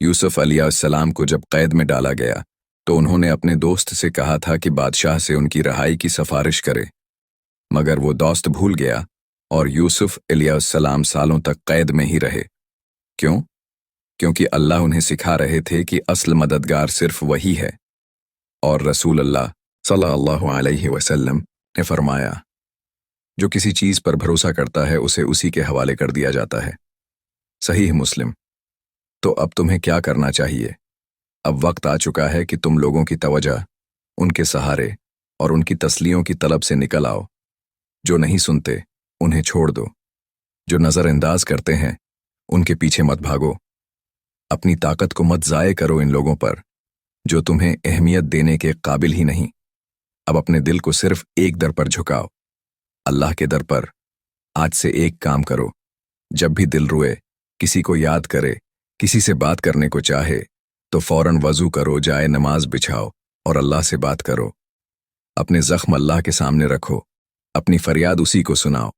یوسف علیہ السلام کو جب قید میں ڈالا گیا تو انہوں نے اپنے دوست سے کہا تھا کہ بادشاہ سے ان کی رہائی کی سفارش کرے، مگر وہ دوست بھول گیا اور یوسف علیہ السلام سالوں تک قید میں ہی رہے۔ کیوں؟ کیونکہ اللہ انہیں سکھا رہے تھے کہ اصل مددگار صرف وہی ہے، اور رسول اللہ صلی اللہ علیہ وسلم نے فرمایا، جو کسی چیز پر بھروسہ کرتا ہے اسے اسی کے حوالے کر دیا جاتا ہے۔ صحیح مسلم۔ تو اب تمہیں کیا کرنا چاہیے؟ اب وقت آ چکا ہے کہ تم لوگوں کی توجہ ان کے سہارے اور ان کی تسلیوں کی طلب سے نکل آؤ۔ جو نہیں سنتے انہیں چھوڑ دو، جو نظر انداز کرتے ہیں ان کے پیچھے مت بھاگو۔ اپنی طاقت کو مت ضائع کرو ان لوگوں پر جو تمہیں اہمیت دینے کے قابل ہی نہیں۔ اب اپنے دل کو صرف ایک در پر جھکاؤ، اللہ کے در پر۔ آج سے ایک کام کرو، جب بھی دل روئے، کسی کو یاد کرے، کسی سے بات کرنے کو چاہے تو فوراً وضو کرو، جائے نماز بچھاؤ اور اللہ سے بات کرو۔ اپنے زخم اللہ کے سامنے رکھو، اپنی فریاد اسی کو سناؤ،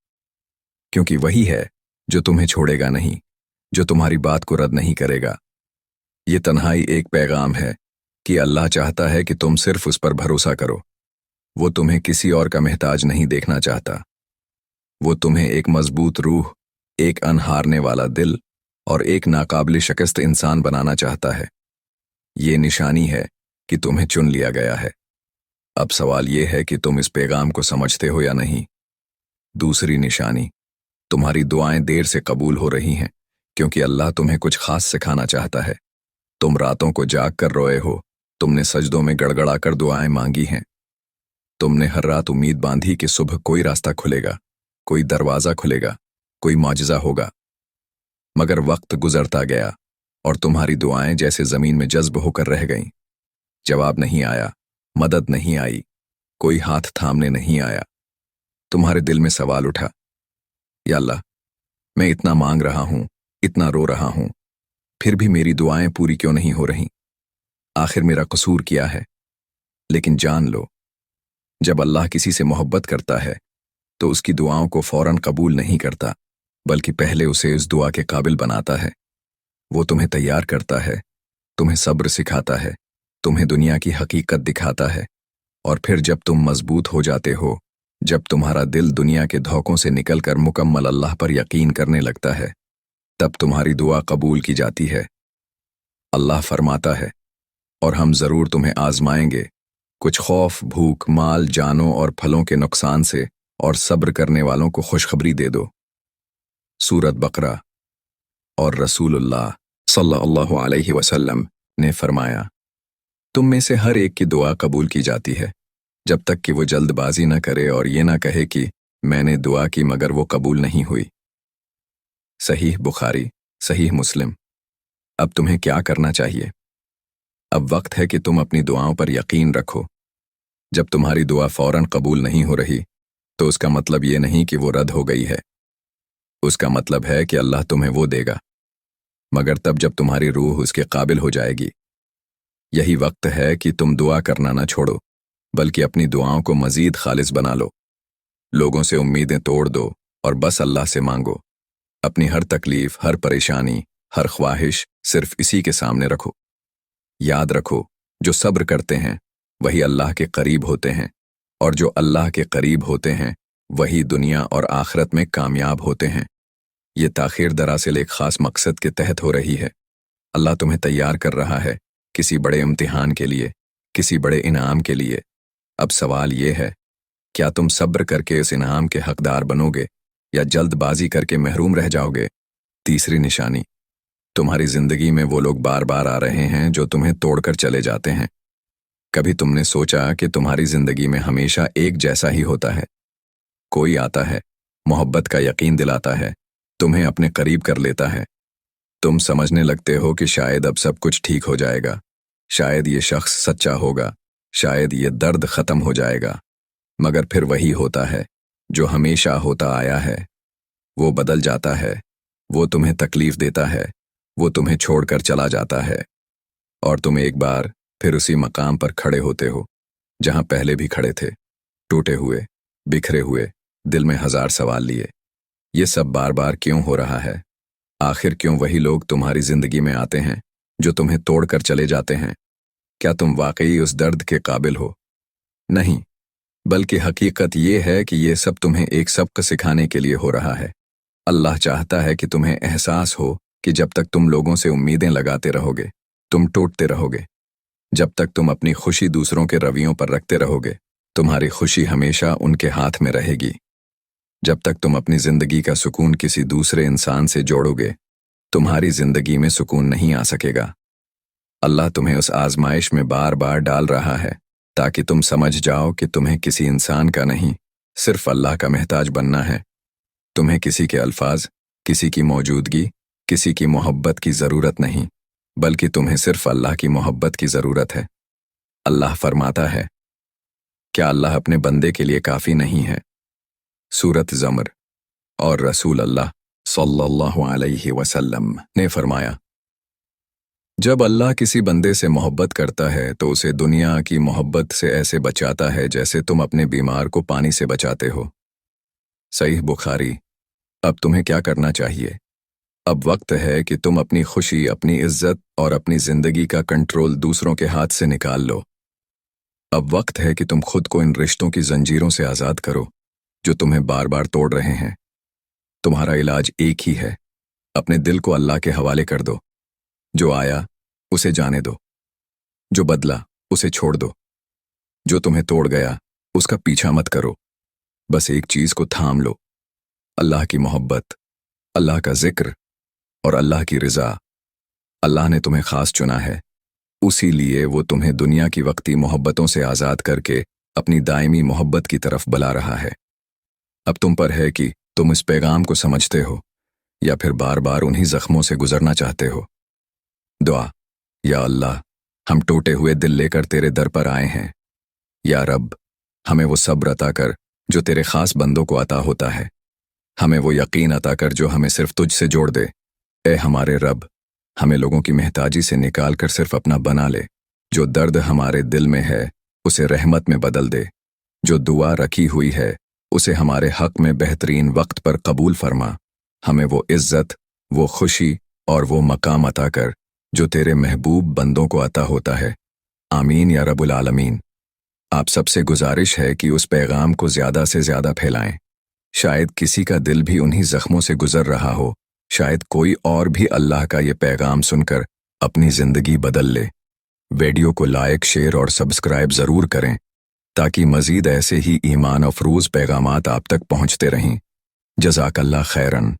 کیونکہ وہی ہے جو تمہیں چھوڑے گا نہیں، جو تمہاری بات کو رد نہیں کرے گا۔ یہ تنہائی ایک پیغام ہے کہ اللہ چاہتا ہے کہ تم صرف اس پر بھروسہ کرو۔ وہ تمہیں کسی اور کا محتاج نہیں دیکھنا چاہتا۔ وہ تمہیں ایک مضبوط روح، ایک انہارنے والا دل اور ایک ناقابل شکست انسان بنانا چاہتا ہے۔ یہ نشانی ہے کہ تمہیں چن لیا گیا ہے۔ اب سوال یہ ہے کہ تم اس پیغام کو سمجھتے ہو یا نہیں۔ دوسری نشانی، تمہاری دعائیں دیر سے قبول ہو رہی ہیں کیونکہ اللہ تمہیں کچھ خاص سکھانا چاہتا ہے۔ تم راتوں کو جاگ کر روئے ہو، تم نے سجدوں میں گڑ گڑا کر دعائیں مانگی ہیں، تم نے ہر رات امید باندھی کہ صبح کوئی راستہ کھلے گا، کوئی دروازہ کھلے گا، کوئی معجزہ ہوگا۔ مگر وقت گزرتا گیا اور تمہاری دعائیں جیسے زمین میں جذب ہو کر رہ گئیں۔ جواب نہیں آیا، مدد نہیں آئی، کوئی ہاتھ تھامنے نہیں آیا۔ تمہارے دل میں سوال اٹھا، یا اللہ، میں اتنا مانگ رہا ہوں، اتنا رو رہا ہوں، پھر بھی میری دعائیں پوری کیوں نہیں ہو رہیں؟ آخر میرا قصور کیا ہے؟ لیکن جان لو، جب اللہ کسی سے محبت کرتا ہے تو اس کی دعاؤں کو فوراً قبول نہیں کرتا، بلکہ پہلے اسے اس دعا کے قابل بناتا ہے۔ وہ تمہیں تیار کرتا ہے، تمہیں صبر سکھاتا ہے، تمہیں دنیا کی حقیقت دکھاتا ہے، اور پھر جب تم مضبوط ہو جاتے ہو، جب تمہارا دل دنیا کے دھوکوں سے نکل کر مکمل اللہ پر یقین کرنے لگتا ہے، تب تمہاری دعا قبول کی جاتی ہے۔ اللہ فرماتا ہے، اور ہم ضرور تمہیں آزمائیں گے، کچھ خوف، بھوک، مال، جانوں اور پھلوں کے نقصان سے، اور صبر کرنے والوں کو خوشخبری دے دو۔ سورۃ بقرہ۔ اور رسول اللہ صلی اللہ علیہ وسلم نے فرمایا، تم میں سے ہر ایک کی دعا قبول کی جاتی ہے جب تک کہ وہ جلد بازی نہ کرے اور یہ نہ کہے کہ میں نے دعا کی مگر وہ قبول نہیں ہوئی۔ صحیح بخاری، صحیح مسلم۔ اب تمہیں کیا کرنا چاہیے؟ اب وقت ہے کہ تم اپنی دعاؤں پر یقین رکھو۔ جب تمہاری دعا فوراً قبول نہیں ہو رہی تو اس کا مطلب یہ نہیں کہ وہ رد ہو گئی ہے، اس کا مطلب ہے کہ اللہ تمہیں وہ دے گا، مگر تب جب تمہاری روح اس کے قابل ہو جائے گی۔ یہی وقت ہے کہ تم دعا کرنا نہ چھوڑو، بلکہ اپنی دعاؤں کو مزید خالص بنا لو۔ لوگوں سے امیدیں توڑ دو اور بس اللہ سے مانگو۔ اپنی ہر تکلیف، ہر پریشانی، ہر خواہش صرف اسی کے سامنے رکھو۔ یاد رکھو، جو صبر کرتے ہیں وہی اللہ کے قریب ہوتے ہیں، اور جو اللہ کے قریب ہوتے ہیں وہی دنیا اور آخرت میں کامیاب ہوتے ہیں۔ یہ تاخیر دراصل ایک خاص مقصد کے تحت ہو رہی ہے۔ اللہ تمہیں تیار کر رہا ہے کسی بڑے امتحان کے لیے، کسی بڑے انعام کے لیے۔ اب سوال یہ ہے، کیا تم صبر کر کے اس انعام کے حقدار بنو گے یا جلد بازی کر کے محروم رہ جاؤ گے؟ تیسری نشانی، تمہاری زندگی میں وہ لوگ بار بار آ رہے ہیں جو تمہیں توڑ کر چلے جاتے ہیں۔ کبھی تم نے سوچا کہ تمہاری زندگی میں ہمیشہ ایک جیسا ہی ہوتا ہے؟ کوئی آتا ہے، محبت کا یقین دلاتا ہے، تمہیں اپنے قریب کر لیتا ہے۔ تم سمجھنے لگتے ہو کہ شاید اب سب کچھ ٹھیک ہو جائے گا، شاید یہ شخص سچا ہوگا، شاید یہ درد ختم ہو جائے گا، مگر پھر وہی ہوتا ہے جو ہمیشہ ہوتا آیا ہے۔ وہ بدل جاتا ہے، وہ تمہیں تکلیف دیتا ہے، وہ تمہیں چھوڑ کر چلا جاتا ہے، اور تم ایک بار پھر اسی مقام پر کھڑے ہوتے ہو جہاں پہلے بھی کھڑے تھے، ٹوٹے ہوئے، بکھرے ہوئے، دل میں ہزار سوال لیے۔ یہ سب بار بار کیوں ہو رہا ہے؟ آخر کیوں وہی لوگ تمہاری زندگی میں آتے ہیں جو تمہیں توڑ کر چلے جاتے ہیں؟ کیا تم واقعی اس درد کے قابل ہو؟ نہیں، بلکہ حقیقت یہ ہے کہ یہ سب تمہیں ایک سبق سکھانے کے لیے ہو رہا ہے۔ اللہ چاہتا ہے کہ تمہیں احساس ہو کہ جب تک تم لوگوں سے امیدیں لگاتے رہو گے، تم ٹوٹتے رہو گے۔ جب تک تم اپنی خوشی دوسروں کے رویوں پر رکھتے رہو گے، تمہاری خوشی ہمیشہ ان کے ہاتھ میں رہے گی۔ جب تک تم اپنی زندگی کا سکون کسی دوسرے انسان سے جوڑو گے، تمہاری زندگی میں سکون نہیں آ سکے گا۔ اللہ تمہیں اس آزمائش میں بار بار ڈال رہا ہے تاکہ تم سمجھ جاؤ کہ تمہیں کسی انسان کا نہیں، صرف اللہ کا محتاج بننا ہے۔ تمہیں کسی کے الفاظ، کسی کی موجودگی، کسی کی محبت کی ضرورت نہیں، بلکہ تمہیں صرف اللہ کی محبت کی ضرورت ہے۔ اللہ فرماتا ہے، کیا اللہ اپنے بندے کے لیے کافی نہیں ہے؟ سورۃ زمر۔ اور رسول اللہ صلی اللہ علیہ وسلم نے فرمایا، جب اللہ کسی بندے سے محبت کرتا ہے تو اسے دنیا کی محبت سے ایسے بچاتا ہے جیسے تم اپنے بیمار کو پانی سے بچاتے ہو۔ صحیح بخاری۔ اب تمہیں کیا کرنا چاہیے؟ اب وقت ہے کہ تم اپنی خوشی، اپنی عزت اور اپنی زندگی کا کنٹرول دوسروں کے ہاتھ سے نکال لو۔ اب وقت ہے کہ تم خود کو ان رشتوں کی زنجیروں سے آزاد کرو جو تمہیں بار بار توڑ رہے ہیں۔ تمہارا علاج ایک ہی ہے، اپنے دل کو اللہ کے حوالے کر دو۔ جو آیا اسے جانے دو، جو بدلا اسے چھوڑ دو، جو تمہیں توڑ گیا اس کا پیچھا مت کرو۔ بس ایک چیز کو تھام لو، اللہ کی محبت، اللہ کا ذکر اور اللہ کی رضا۔ اللہ نے تمہیں خاص چنا ہے، اسی لیے وہ تمہیں دنیا کی وقتی محبتوں سے آزاد کر کے اپنی دائمی محبت کی طرف بلا رہا ہے۔ اب تم پر ہے کہ تم اس پیغام کو سمجھتے ہو یا پھر بار بار انہی زخموں سے گزرنا چاہتے ہو۔ دعا: یا اللہ، ہم ٹوٹے ہوئے دل لے کر تیرے در پر آئے ہیں۔ یا رب، ہمیں وہ صبر عطا کر جو تیرے خاص بندوں کو عطا ہوتا ہے۔ ہمیں وہ یقین عطا کر جو ہمیں صرف تجھ سے جوڑ دے۔ اے ہمارے رب، ہمیں لوگوں کی محتاجی سے نکال کر صرف اپنا بنا لے۔ جو درد ہمارے دل میں ہے اسے رحمت میں بدل دے۔ جو دعا رکھی ہوئی ہے اسے ہمارے حق میں بہترین وقت پر قبول فرما۔ ہمیں وہ عزت، وہ خوشی اور وہ مقام عطا کر جو تیرے محبوب بندوں کو عطا ہوتا ہے۔ آمین یا رب العالمین۔ آپ سب سے گزارش ہے کہ اس پیغام کو زیادہ سے زیادہ پھیلائیں۔ شاید کسی کا دل بھی انہی زخموں سے گزر رہا ہو، شاید کوئی اور بھی اللہ کا یہ پیغام سن کر اپنی زندگی بدل لے۔ ویڈیو کو لائک، شیئر اور سبسکرائب ضرور کریں تاکہ مزید ایسے ہی ایمان افروز پیغامات آپ تک پہنچتے رہیں۔ جزاک اللہ خیراً۔